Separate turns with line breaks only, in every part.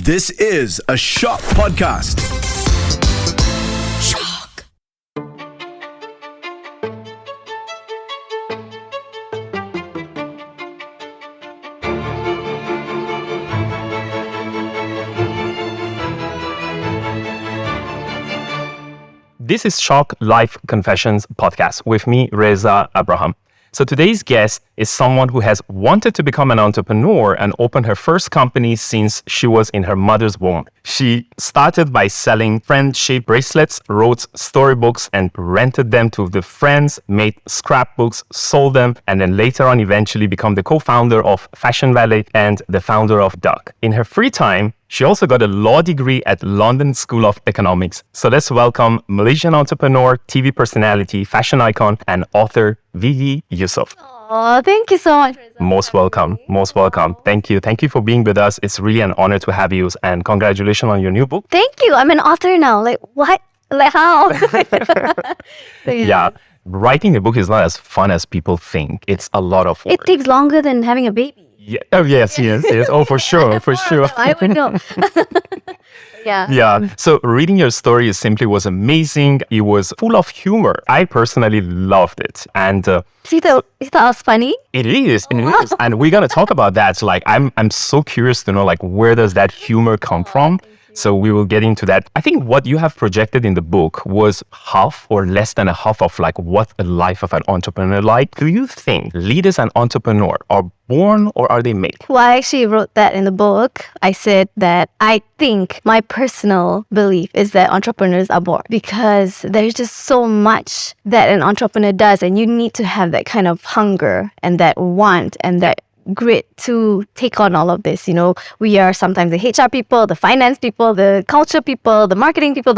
This is a Shock podcast. Shock.
This is Shock Life Confessions podcast with me, Reza Abraham. So today's guest is someone who has wanted to become an entrepreneur and open her first company since she was in her mother's womb. She started by selling friend-shaped bracelets, wrote storybooks, and rented them to the friends, made scrapbooks, sold them, and then later on eventually become the co-founder of FashionValet and the founder of Duck. In her free time, she also got a law degree at London School of Economics. So let's welcome Malaysian entrepreneur, TV personality, fashion icon, and author Vivy Yusof.
Oh, thank you so much.
Most welcome. Most welcome. Thank you. Thank you for being with us. It's really an honor to have you, and congratulations on your new book.
Thank you. I'm an author now. Like, what? Like, how? So,
Yeah. Writing a book is not as fun as people think. It's a lot of work.
It takes longer than having a baby.
Yeah. Oh, yes. Oh, for sure. For sure.
I would know. Yeah.
Yeah. So reading your story was amazing. It was full of humor. I personally loved it. And
So you thought I was funny?
it is. And we're going to talk about that. So I'm so curious to know where does that humor come from? So we will get into that. I think what you have projected in the book was half or less than a half of what a life of an entrepreneur like. Do you think leaders and entrepreneur are born or are they made?
Well, I actually wrote that in the book. I said that I think my personal belief is that entrepreneurs are born because there's just so much that an entrepreneur does, and you need to have that kind of hunger and that want and that grit to take on all of this. We are sometimes the HR people, the finance people, the culture people, the marketing people,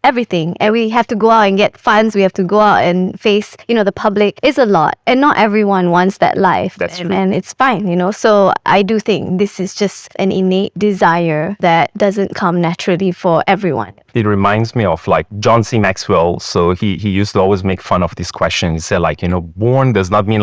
everything. And we have to go out and get funds. We have to go out and face, the public. It's a lot. And not everyone wants that life.
That's true.
And it's fine, So I do think this is just an innate desire that doesn't come naturally for everyone.
It reminds me of John C. Maxwell. So he used to always make fun of this question. He said born does not mean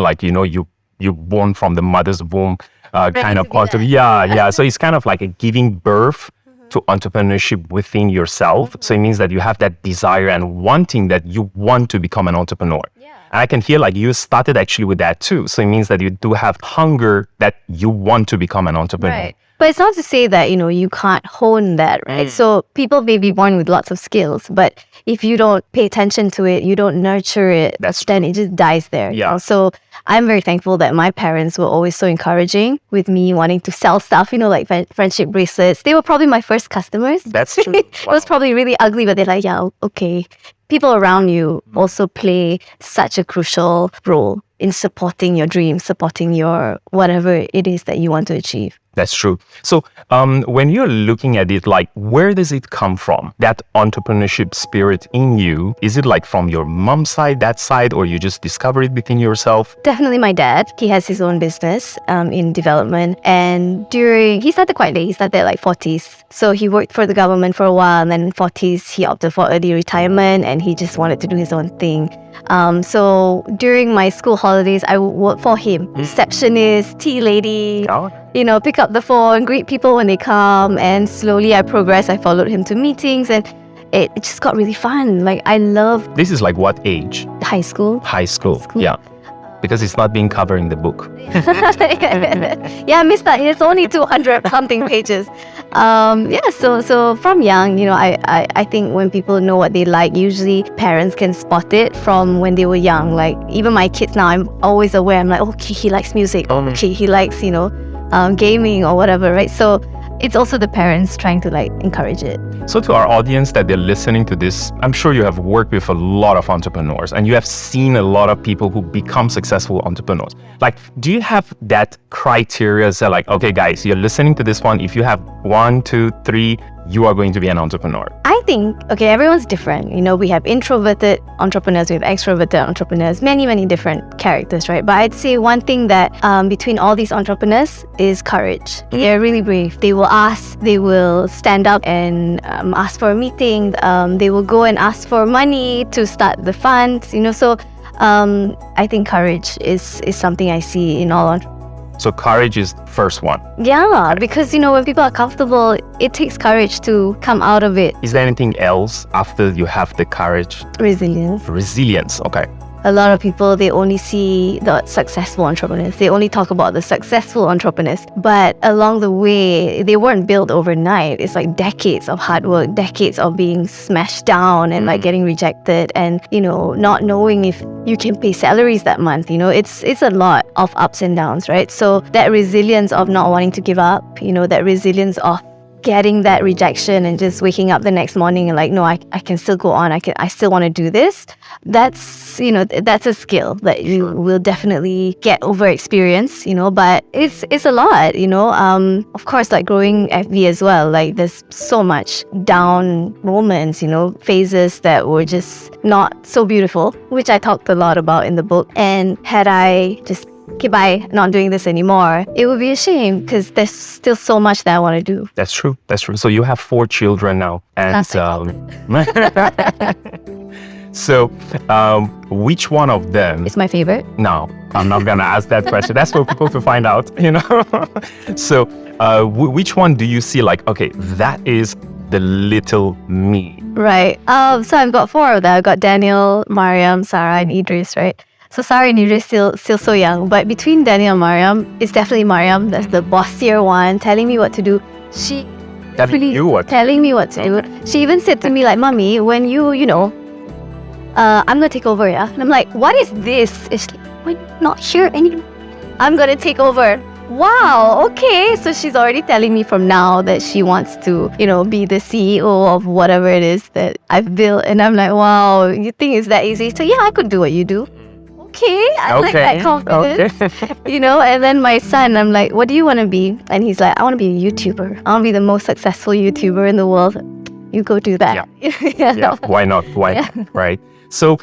you're born from the mother's womb kind of concept. Yeah. So it's kind of like a giving birth to entrepreneurship within yourself. So it means that you have that desire and wanting that you want to become an entrepreneur.
Yeah.
And I can hear you started actually with that too. So it means that you do have hunger that you want to become an entrepreneur.
Right. But it's not to say that, you can't hone that, right? So people may be born with lots of skills, but if you don't pay attention to it, you don't nurture it, then it just dies there.
Yeah.
So I'm very thankful that my parents were always so encouraging with me wanting to sell stuff, like friendship bracelets. They were probably my first customers.
That's true.
It was probably really ugly, but they're like, yeah, okay. People around you also play such a crucial role in supporting your dreams, supporting your whatever it is that you want to achieve.
That's true. So when you're looking at it, where does it come from? That entrepreneurship spirit in you, is it from your mom's side, that side, or you just discover it within yourself?
Definitely my dad. He has his own business in development. And he started quite late. He started at 40s. So he worked for the government for a while. And then in 40s, he opted for early retirement and he just wanted to do his own thing. So during my school holidays, I would work for him. Receptionist, tea lady, pick up the phone, greet people when they come. And slowly I progressed. I followed him to meetings and it just got really fun. I love...
This is what age?
High school.
High school. Yeah. Because it's not being covered in the book.
Yeah, I missed that. It's only 200 something pages. So from young, I think when people know what they like, usually parents can spot it from when they were young. Even my kids now, I'm always aware. I'm like, okay, he likes music. Okay, he likes, gaming or whatever, right? So it's also the parents trying to encourage it.
So to our audience that they're listening to this, I'm sure you have worked with a lot of entrepreneurs and you have seen a lot of people who become successful entrepreneurs. Do you have that criteria that okay, guys, you're listening to this one. If you have 1, 2, 3, you are going to be an entrepreneur?
I think, everyone's different. We have introverted entrepreneurs, we have extroverted entrepreneurs, many, many different characters, right? But I'd say one thing that between all these entrepreneurs is courage. They're really brave. They will ask, they will stand up and ask for a meeting. They will go and ask for money to start the funds, So I think courage is something I see in all
So courage is first one.
Yeah, because when people are comfortable, it takes courage to come out of it.
Is there anything else after you have the courage?
Resilience.
Resilience, okay.
A lot of people, they only see the successful entrepreneurs. They only talk about the successful entrepreneurs. But along the way, they weren't built overnight. It's like decades of hard work, decades of being smashed down and like getting rejected and, not knowing if you can pay salaries that month. It's a lot of ups and downs, right? So that resilience of not wanting to give up, that resilience of getting that rejection and just waking up the next morning and like, no, I can still go on. I still want to do this. That's a skill that you will definitely get over experience, but it's a lot, of course, like growing FB as well, like there's so much down moments, phases that were just not so beautiful, which I talked a lot about in the book. And had I just by not doing this anymore, it would be a shame because there's still so much that I want to do.
That's true. So you have 4 children now. And so which one of them
is my favorite?
No, I'm not gonna ask that question. That's for people to find out, So which one do you see like, okay, that is the little me?
Right. So I've got 4 of them. I've got Daniel, Mariam, Sarah, and Idris, right? So Sarah and Idris still so young, but between Daniel and Mariam, it's definitely Mariam that's the bossier one, telling me what to do. She
telling
me what to do. She even said to me like, "Mommy, when I'm gonna take over, yeah." And I'm like, "What is this?" It's like, "We're not here anymore. I'm gonna take over." Wow, okay. So she's already telling me from now that she wants to, be the CEO of whatever it is that I've built. And I'm like, wow, you think it's that easy? So yeah, I could do what you do. Okay, I like that confidence.
Okay.
And then my son, I'm like, what do you want to be? And he's like, I want to be a YouTuber. I want to be the most successful YouTuber in the world. You go do that.
Yeah, why not? Right? So,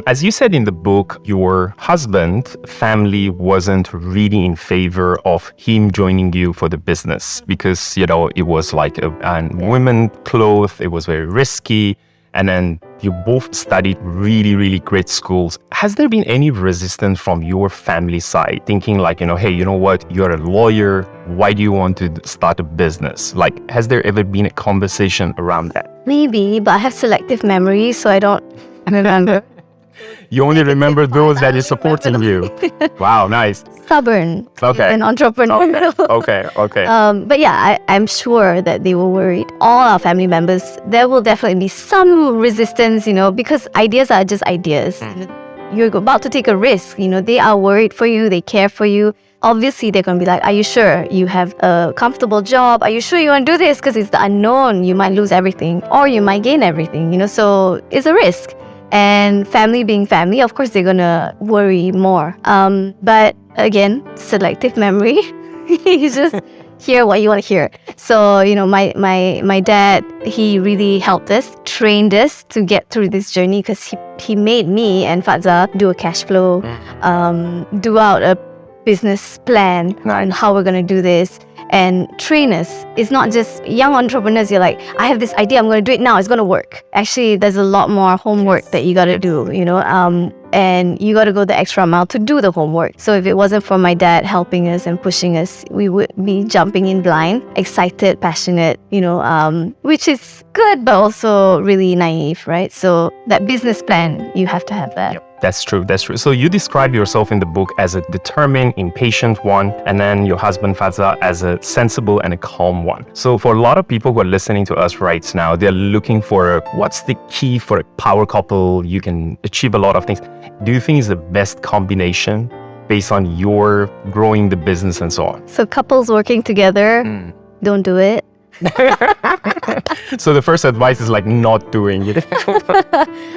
as you said in the book, your husband family wasn't really in favor of him joining you for the business because, it was like a women clothes, it was very risky. And then you both studied really, really great schools. Has there been any resistance from your family side, thinking like, hey, you know what? You're a lawyer. Why do you want to start a business? Like, has there ever been a conversation around that?
Maybe, but I have selective memory, so I don't remember.
You only remember those that is supporting you. Wow, nice.
Stubborn.
Okay.
An entrepreneur.
Okay.
But yeah, I'm sure that they were worried. All our family members, there will definitely be some resistance, because ideas are just ideas. You're about to take a risk, they are worried for you, they care for you. Obviously, they're going to be like, are you sure you have a comfortable job? Are you sure you want to do this? Because it's the unknown. You might lose everything or you might gain everything, so it's a risk. And family being family, of course, they're going to worry more. But again, selective memory. You just hear what you want to hear. So, my dad, he really helped us, trained us to get through this journey because he made me and Fadza do a cash flow, do out a business plan on how we're going to do this and train us. It's not just young entrepreneurs, you're like, I have this idea, I'm going to do it now, it's going to work. Actually, there's a lot more homework that you got to do, and you got to go the extra mile to do the homework. So if it wasn't for my dad helping us and pushing us, we would be jumping in blind, excited, passionate, which is good, but also really naive, right? So that business plan, you have to have that.
Yep. That's true. So you describe yourself in the book as a determined, impatient one, and then your husband Fadza as a sensible and a calm one. So for a lot of people who are listening to us right now, they're looking for what's the key for a power couple? You can achieve a lot of things. Do you think it's the best combination based on your growing the business and so on? So
couples working together, don't do it.
So the first advice is like not doing it.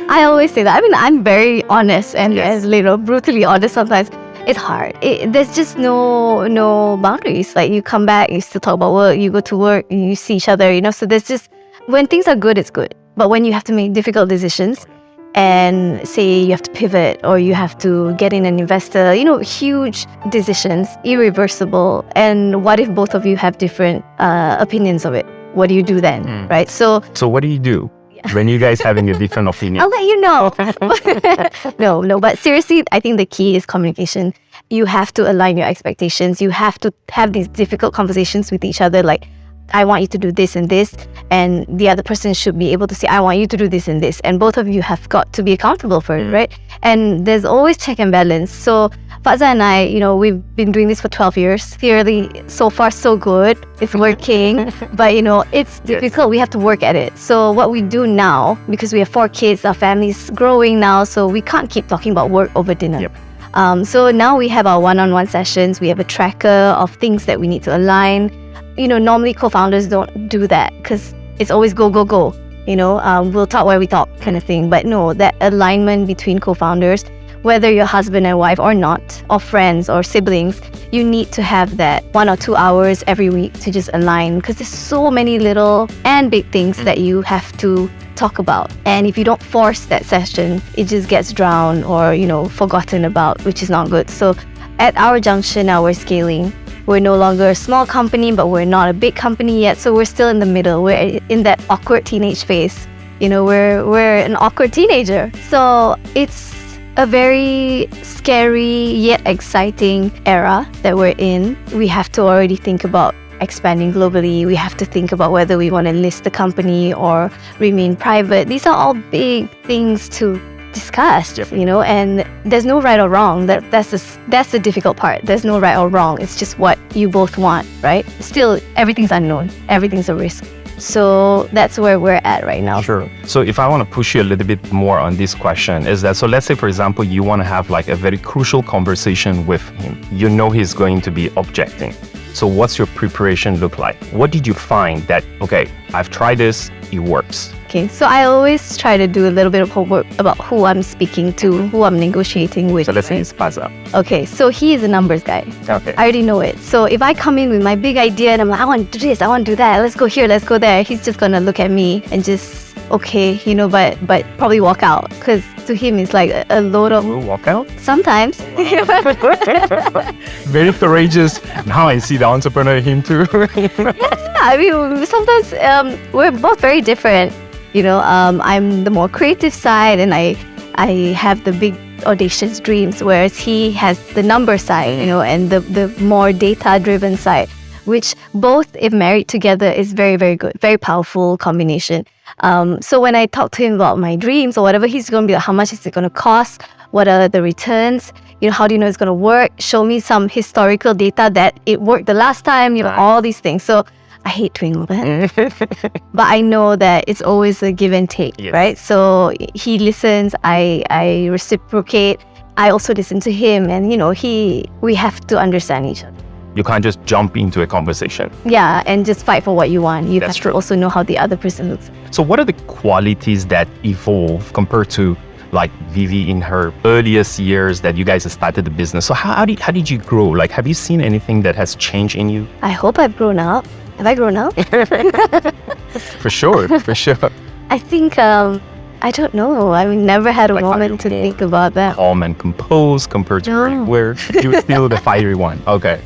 I always say that. I mean, I'm very honest and as brutally honest sometimes. It's hard. There's just no boundaries. Like you come back, you still talk about work, you go to work, and you see each other, So there's just, when things are good, it's good. But when you have to make difficult decisions and say you have to pivot or you have to get in an investor, huge decisions, irreversible. And what if both of you have different opinions of it? What do you do then, right? So
what do you do? when you guys having a different opinion?
I'll let you know. No, but seriously, I think the key is communication. You have to align your expectations. You have to have these difficult conversations with each other, like, I want you to do this and this, and the other person should be able to say, I want you to do this and this, and both of you have got to be accountable for it, right? And there's always check and balance. So Fadza and I, we've been doing this for 12 years. Clearly, so far so good. It's working, but it's difficult. We have to work at it. So what we do now, because we have 4 kids, our family's growing now, so we can't keep talking about work over dinner.
Yep.
So now we have our one-on-one sessions. We have a tracker of things that we need to align. Normally co-founders don't do that because it's always go. We'll talk where we talk kind of thing. But no, that alignment between co-founders, whether you're husband and wife or not, or friends or siblings, you need to have that 1 or 2 hours every week to just align, because there's so many little and big things that you have to talk about. And if you don't force that session, it just gets drowned or, forgotten about, which is not good. So at our junction now, we're scaling. We're no longer a small company, but we're not a big company yet. So we're still in the middle. We're in that awkward teenage phase. We're an awkward teenager. So it's a very scary yet exciting era that we're in. We have to already think about expanding globally. We have to think about whether we want to list the company or remain private. These are all big things to discuss, and there's no right or wrong. That's the difficult part. There's no right or wrong. It's just what you both want, right? Still, everything's unknown. Everything's a risk. So that's where we're at right now.
Sure. So if I want to push you a little bit more on this question, is that, so let's say, for example, you want to have like a very crucial conversation with him. He's going to be objecting. So what's your preparation look like? What did you find that, okay, I've tried this, it works?
Okay, so I always try to do a little bit of homework about who I'm speaking to, who I'm negotiating with.
So let's say it's Fadza.
Okay, so he is a numbers guy.
Okay.
I already know it. So if I come in with my big idea and I'm like, I want to do this, I want to do that, let's go here, let's go there, he's just going to look at me and just, okay, but probably walk out. Because to him, it's like a load of...
We'll walk out?
Sometimes.
Very courageous. Now I see the entrepreneur in him too.
I mean, sometimes we're both very different. I'm the more creative side, and I have the big audacious dreams, whereas he has the number side, and the more data-driven side, which both, if married together, is very, very good, very powerful combination. So when I talk to him about my dreams or whatever, he's going to be like, how much is it going to cost? What are the returns? How do you know it's going to work? Show me some historical data that it worked the last time, all these things. So I hate doing all that. But I know that it's always a give and take, right? So he listens, I reciprocate. I also listen to him, and we have to understand each other.
You can't just jump into a conversation.
Yeah, and just fight for what you want. You
That's
have
true.
to also know how the other person looks.
So what are the qualities that evolve compared to like Vivy in her earliest years that you guys started the business? So how did you grow? Like, have you seen anything that has changed in you?
I hope I've grown up. Have I grown up?
For sure.
I think, I don't know. I never had a moment to think about that.
Calm and composed compared to
No.
where you're still the fiery one. Okay.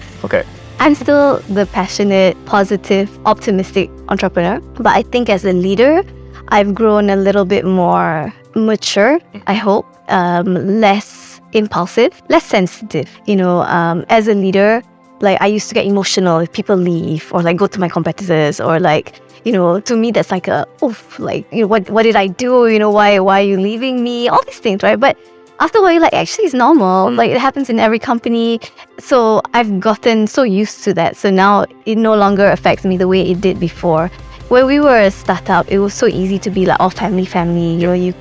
I'm still the passionate, positive, optimistic entrepreneur. But I think as a leader, I've grown a little bit more mature, I hope. Less impulsive, less sensitive. As a leader, like, I used to get emotional if people leave or like go to my competitors, or like, to me that's like what did I do? Why are you leaving me? All these things, right? But after a while, like, actually it's normal. Like, it happens in every company. So I've gotten so used to that. So now it no longer affects me the way it did before. When we were a startup, it was so easy to be like, oh, family.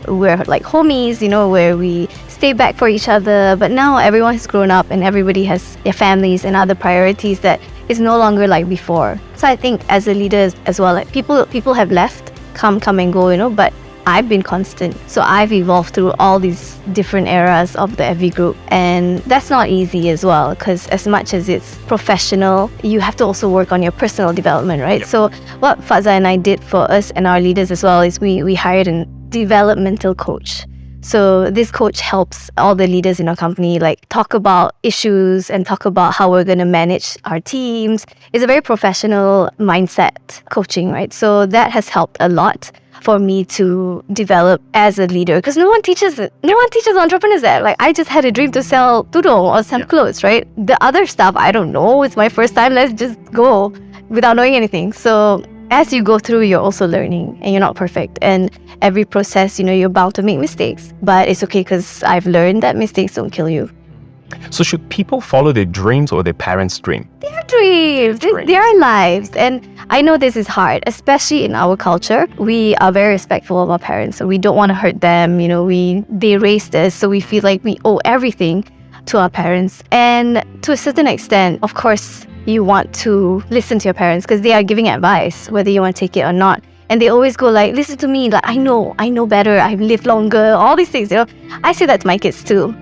We're like homies, where we stay back for each other. But now everyone has grown up and everybody has their families and other priorities that is no longer like before. So I think as a leader as well, like, people have left, come and go, but I've been constant. So I've evolved through all these different eras of the FV group. And that's not easy as well, because as much as it's professional, you have to also work on your personal development, right? Yep. So what Fadza and I did for us and our leaders as well is we hired a developmental coach. So this coach helps all the leaders in our company like talk about issues and talk about how we're going to manage our teams. It's a very professional mindset coaching, right? So that has helped a lot for me to develop as a leader, because no one teaches entrepreneurs that. Like, I just had a dream to sell tudung or sell clothes, right? The other stuff, I don't know. It's my first time. Let's just go without knowing anything. So as you go through, you're also learning, and you're not perfect. And every process, you're bound to make mistakes, but it's okay because I've learned that mistakes don't kill you.
So should people follow their dreams or their parents' dream?
Their dreams, their lives. And I know this is hard, especially in our culture. We are very respectful of our parents, so we don't want to hurt them. They raised us, so we feel like we owe everything to our parents. And to a certain extent, of course, you want to listen to your parents because they are giving advice, whether you want to take it or not. And they always go like, listen to me, like, I know better, I've lived longer, all these things, I say that to my kids too.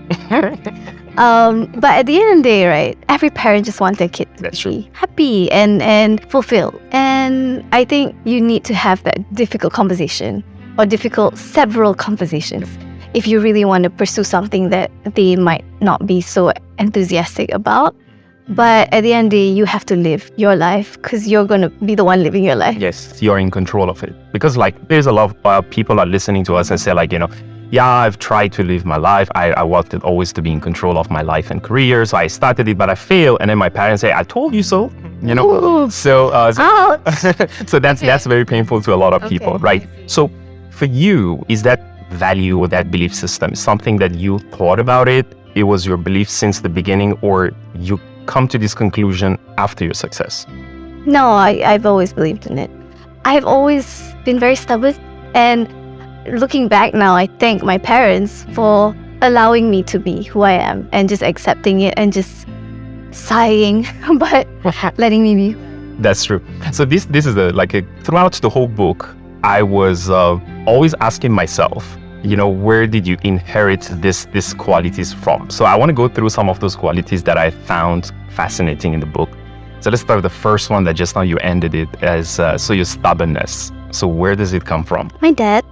But at the end of the day, right, every parent just wants their kid to be happy and fulfilled. And I think you need to have that difficult conversation, or several conversations, if you really want to pursue something that they might not be so enthusiastic about. But at the end of the day, you have to live your life because you're going to be the one living your life.
Yes, you're in control of it. Because there's a lot of people are listening to us and say yeah, I've tried to live my life. I wanted always to be in control of my life and career. So I started it, but I failed. And then my parents say, I told you so.
Ooh.
So that's very painful to a lot of people, right? So for you, is that value or that belief system something that you thought about it? It was your belief since the beginning, or you come to this conclusion after your success?
No, I've always believed in it. I've always been very stubborn, and looking back now, I thank my parents for allowing me to be who I am and just accepting it and just sighing, but letting me be.
That's true. So this is throughout the whole book, I was always asking myself, where did you inherit these qualities from? So I want to go through some of those qualities that I found fascinating in the book. So let's start with the first one that just now you ended it as, so your stubbornness. So where does it come from?
My dad.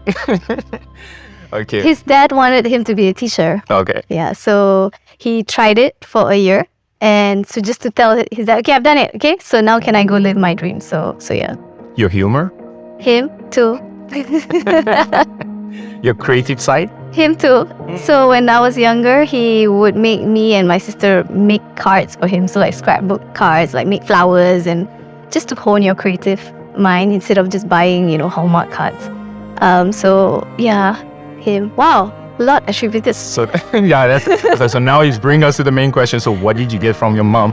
Okay.
His dad wanted him to be a teacher.
Okay.
Yeah, so he tried it for a year. And so just to tell his dad, okay, I've done it. Okay, so now can I go live my dream? So yeah.
Your humor?
Him too.
Your creative side?
Him too. So when I was younger, he would make me and my sister make cards for him. So like scrapbook cards, like make flowers, and just to hone your creative mind instead of just buying, Hallmark cards. So yeah, him. Wow, a lot attributed.
So yeah, so now he's bringing us to the main question. So what did you get from your mom?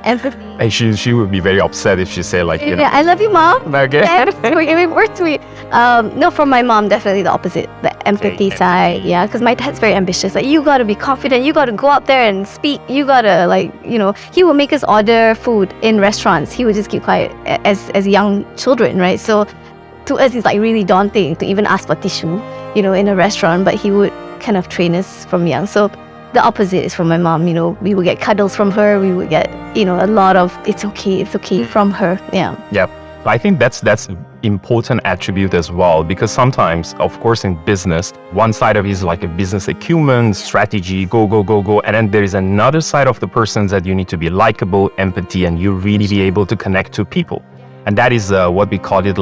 Empathy.
Hey, she would be very upset if she said
Yeah, I love you, Mom.
Okay.
We're sweet. No, from my mom, definitely the opposite. The empathy side. Yeah, because my dad's very ambitious. Like, you got to be confident. You got to go out there and speak. You got to, he would make us order food in restaurants. He would just keep quiet as young children, right? So to us, it's really daunting to even ask for tissue, in a restaurant. But he would kind of train us from young. So the opposite is from my mom. We would get cuddles from her. We would get, a lot of it's okay from her. Yeah.
Yeah. I think that's important attribute as well, because sometimes, of course, in business, one side of it is like a business acumen, strategy, go. And then there is another side of the person that you need to be likable, empathy, and you really be able to connect to people. And that is what we call it,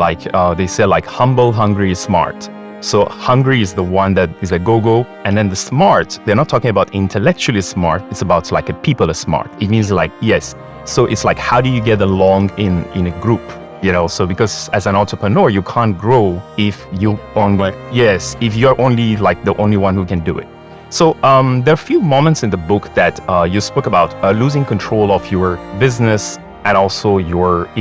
they say humble, hungry, smart. So hungry is the one that is a go, and then the smart, they're not talking about intellectually smart, it's about a people are smart. It means yes. So it's how do you get along in a group? So because as an entrepreneur, you can't grow if you only, if you're only the only one who can do it. So there are a few moments in the book that you spoke about losing control of your business, and also it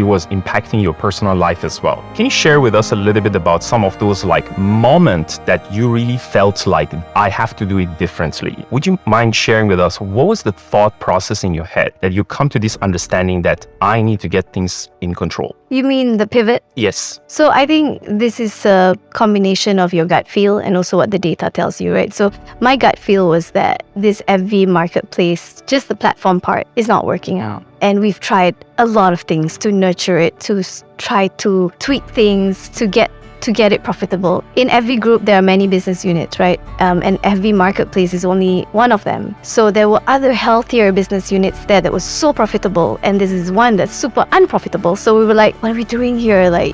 was impacting your personal life as well. Can you share with us a little bit about some of those moments that you really felt I have to do it differently? Would you mind sharing with us what was the thought process in your head that you come to this understanding that I need to get things in control?
You mean the pivot?
Yes.
So I think this is a combination of your gut feel and also what the data tells you, right? So my gut feel was that this FV marketplace, just the platform part, is not working out. And we've tried a lot of things to nurture it, to try to tweak things, to get to get it profitable. In every group, there are many business units, right? And every marketplace is only one of them. So there were other healthier business units there that was so profitable, and this is one that's super unprofitable. So we were like, what are we doing here? Like,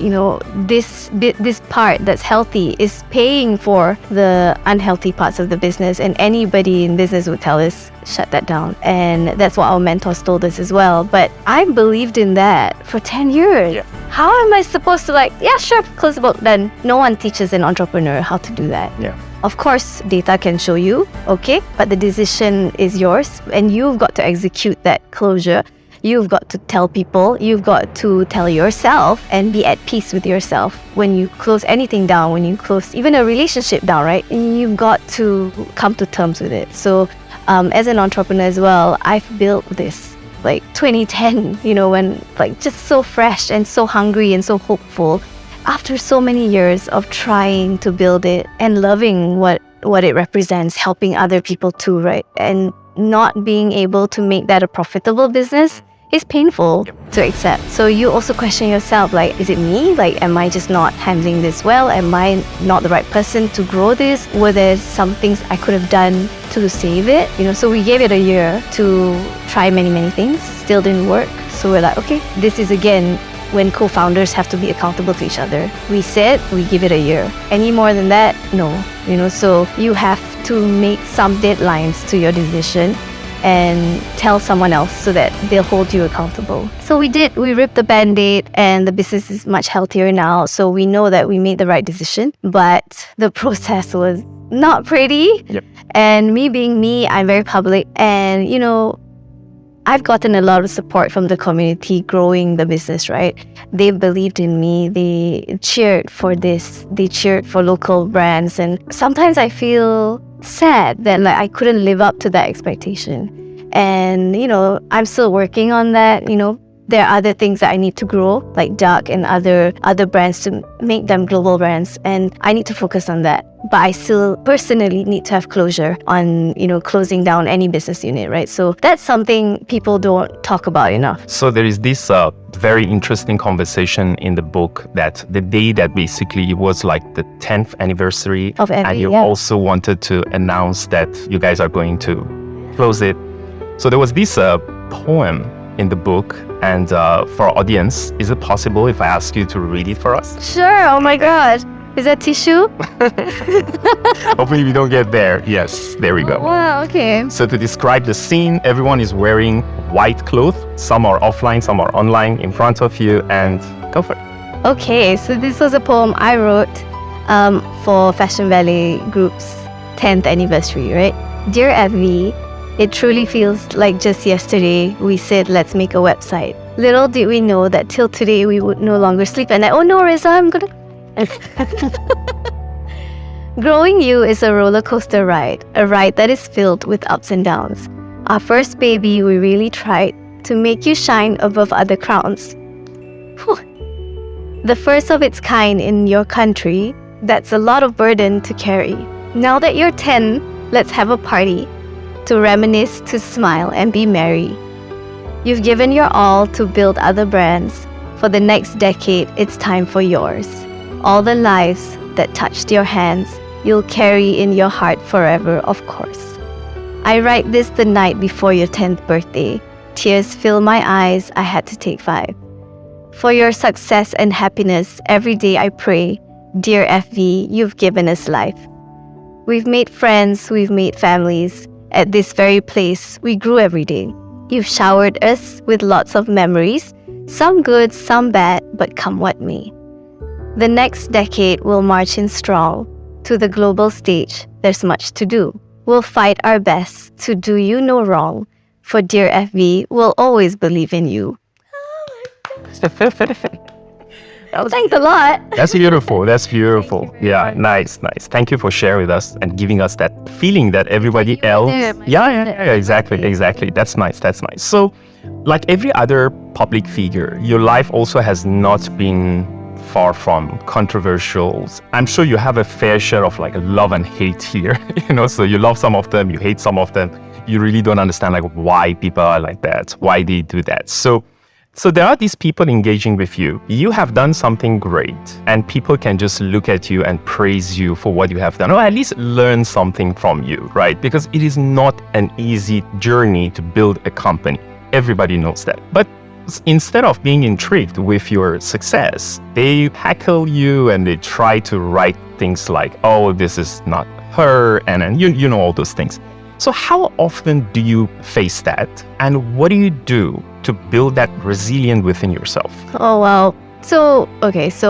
this part that's healthy is paying for the unhealthy parts of the business, and anybody in business would tell us, shut that down. And that's what our mentors told us as well. But I believed in that for 10 years.
Yeah.
How am I supposed to sure, close the book? Then no one teaches an entrepreneur how to do that.
Yeah.
Of course, data can show you, okay, but the decision is yours, and you've got to execute that closure. You've got to tell people, you've got to tell yourself and be at peace with yourself when you close anything down, when you close even a relationship down, right? And you've got to come to terms with it. So as an entrepreneur as well, I've built this 2010, when just so fresh and so hungry and so hopeful after so many years of trying to build it and loving what it represents, helping other people too, right? And not being able to make that a profitable business is painful to accept. So you also question yourself, is it me? Am I just not handling this well? Am I not the right person to grow this? Were there some things I could have done to save it? So we gave it a year to try many, many things. Still didn't work. So we're like, okay, this is again when co-founders have to be accountable to each other. We said we give it a year. Any more than that, no. So you have to make some deadlines to your decision and tell someone else so that they'll hold you accountable. So we did. We ripped the Band-Aid, and the business is much healthier now. So we know that we made the right decision, but the process was not pretty.
Yep.
And me being me, I'm very public, and I've gotten a lot of support from the community growing the business, right? They believed in me. They cheered for this. They cheered for local brands. And sometimes I feel sad that I couldn't live up to that expectation. And, I'm still working on that. There are other things that I need to grow, like Duck and other brands, to make them global brands. And I need to focus on that. But I still personally need to have closure on, closing down any business unit, right? So that's something people don't talk about enough.
So there is this very interesting conversation in the book that the day that basically it was the 10th anniversary
of Evie,
and you also wanted to announce that you guys are going to close it. So there was this poem in the book, and for our audience, is it possible if I ask you to read it for us?
Sure. Oh my God. Is that tissue?
Hopefully we don't get there. Yes, there we go.
Wow, okay.
So to describe the scene, everyone is wearing white clothes. Some are offline, some are online in front of you, and go for it.
Okay, so this was a poem I wrote for FashionValet Group's 10th anniversary, right? Dear Evie, it truly feels like just yesterday we said let's make a website. Little did we know that till today we would no longer sleep at night. Oh no, Reza, I'm gonna... Growing you is a roller coaster ride, a ride that is filled with ups and downs. Our first baby, we really tried to make you shine above other crowns. Whew. The first of its kind in your country, that's a lot of burden to carry. Now that you're 10, let's have a party to reminisce, to smile and be merry. You've given your all to build other brands. For the next decade, it's time for yours. All the lives that touched your hands, you'll carry in your heart forever, of course. I write this the night before your 10th birthday. Tears fill my eyes, I had to take 5. For your success and happiness, every day I pray. Dear FV, you've given us life. We've made friends, we've made families. At this very place, we grew every day. You've showered us with lots of memories, some good, some bad, but come what may. The next decade will march in strong. To the global stage, there's much to do. We'll fight our best to do you no wrong. For dear FV, we'll always believe in you. Thanks a lot.
That's beautiful. That's beautiful. Yeah, nice. Thank you for sharing with us and giving us that feeling that everybody else. Yeah, exactly. That's nice. So, like every other public figure, your life also has not been far from controversials. I'm sure you have a fair share of love and hate here, so you love some of them, you hate some of them. You really don't understand why people are like that, why they do that. So So there are these people engaging with you. You have done something great, and people can just look at you and praise you for what you have done, or at least learn something from you, right? Because it is not an easy journey to build a company. Everybody knows that. But instead of being intrigued with your success, they heckle you and they try to write things like, oh, this is not her, and you know all those things. So how often do you face that? And what do you do to build that resilience within yourself?
Oh, wow. So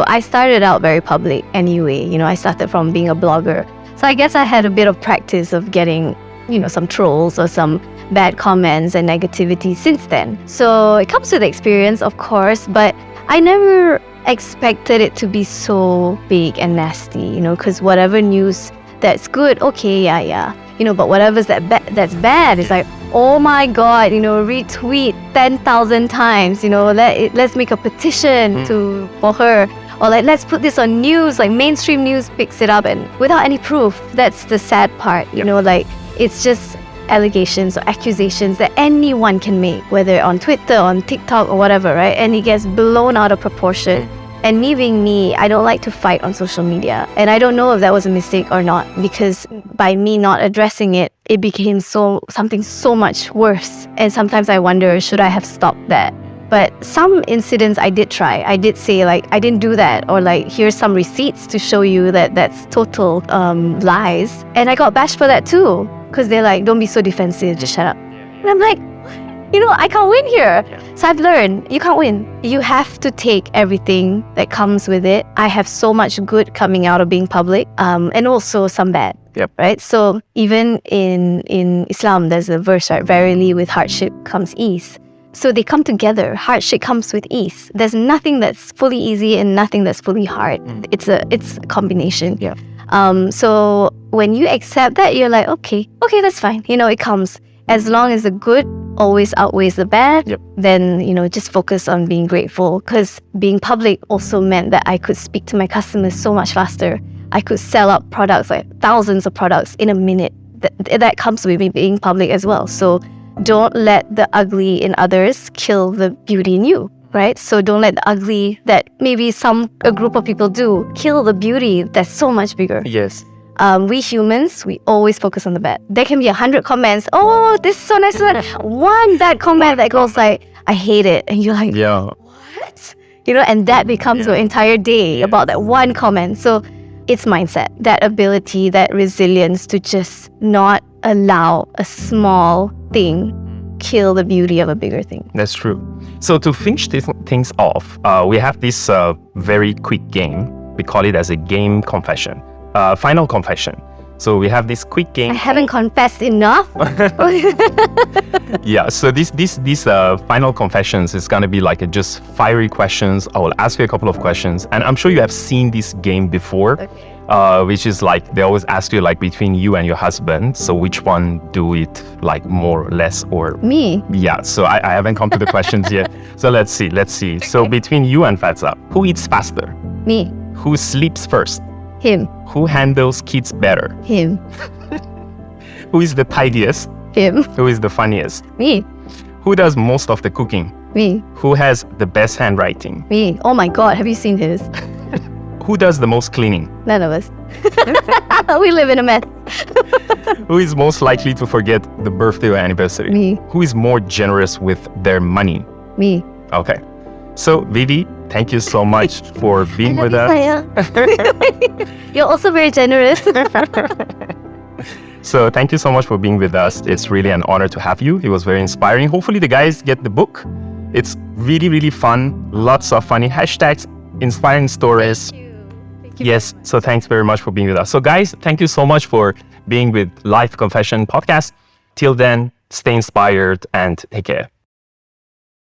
I started out very public anyway. I started from being a blogger. So I guess I had a bit of practice of getting, some trolls or some bad comments and negativity since then. So it comes with experience, of course, but I never expected it to be so big and nasty, because whatever news that's good, okay, yeah. But whatever's that's bad, it's like, oh my God, retweet 10,000 times, let's make a petition for her. Or like, let's put this on news, like mainstream news picks it up and without any proof. That's the sad part, like it's just allegations or accusations that anyone can make, whether on Twitter, on TikTok or whatever, right? And it gets blown out of proportion. And me being me, I don't like to fight on social media. And I don't know if that was a mistake or not, because by me not addressing it, it became something so much worse. And sometimes I wonder, should I have stopped that? But some incidents I did try. I did say like, I didn't do that, or like, here's some receipts to show you that that's total lies. And I got bashed for that too, because they're like, don't be so defensive, just shut up. And I'm like, I can't win here. So I've learned, you can't win. You have to take everything that comes with it. I have so much good coming out of being public, and also some bad.
Yep.
Right? So even in Islam, there's a verse, right? Verily with hardship comes ease. So they come together. Hardship comes with ease. There's nothing that's fully easy and nothing that's fully hard. It's a combination.
Yeah.
So when you accept that, you're like, okay, that's fine. It comes. As long as the good always outweighs the bad, then, just focus on being grateful. Because being public also meant that I could speak to my customers so much faster. I could sell out products, like thousands of products in a minute. That comes with me being public as well. So don't let the ugly in others kill the beauty in you, right? So don't let the ugly that maybe a group of people do kill the beauty that's so much bigger.
Yes.
We humans, we always focus on the bad. There can be 100 comments. Oh, this is so nice. One bad comment that goes like, I hate it. And you're like, what? And that becomes your entire day about that one comment. So it's mindset, that ability, that resilience to just not allow a small thing kill the beauty of a bigger thing.
That's true. So to finish things off, we have this very quick game. We call it as a game confession. Final confession. So we have this quick game.
I haven't confessed enough.
Yeah. So this final confessions is gonna be like just fiery questions. I will ask you a couple of questions, and I'm sure you have seen this game before. Okay. Which is like they always ask you like between you and your husband. So which one do it like more or less or
me?
Yeah. So I haven't come to the questions yet. So let's see. Okay. So between you and Fadza, who eats faster?
Me.
Who sleeps first?
Him.
Who handles kids better?
Him.
Who is the tidiest?
Him.
Who is the funniest?
Me.
Who does most of the cooking?
Me.
Who has the best handwriting?
Me. Oh my God, have you seen his?
Who does the most cleaning?
None of us. We live in a mess.
Who is most likely to forget the birthday or anniversary?
Me.
Who is more generous with their money?
Me.
Okay. So, Vivy, thank you so much for being with us.
You're also very generous.
So, thank you so much for being with us. It's really an honor to have you. It was very inspiring. Hopefully, the guys get the book. It's really, really fun. Lots of funny hashtags, inspiring stories.
Thank you.
Yes. So, thanks very much for being with us. So, guys, thank you so much for being with Life Confession Podcast. Till then, stay inspired and take care.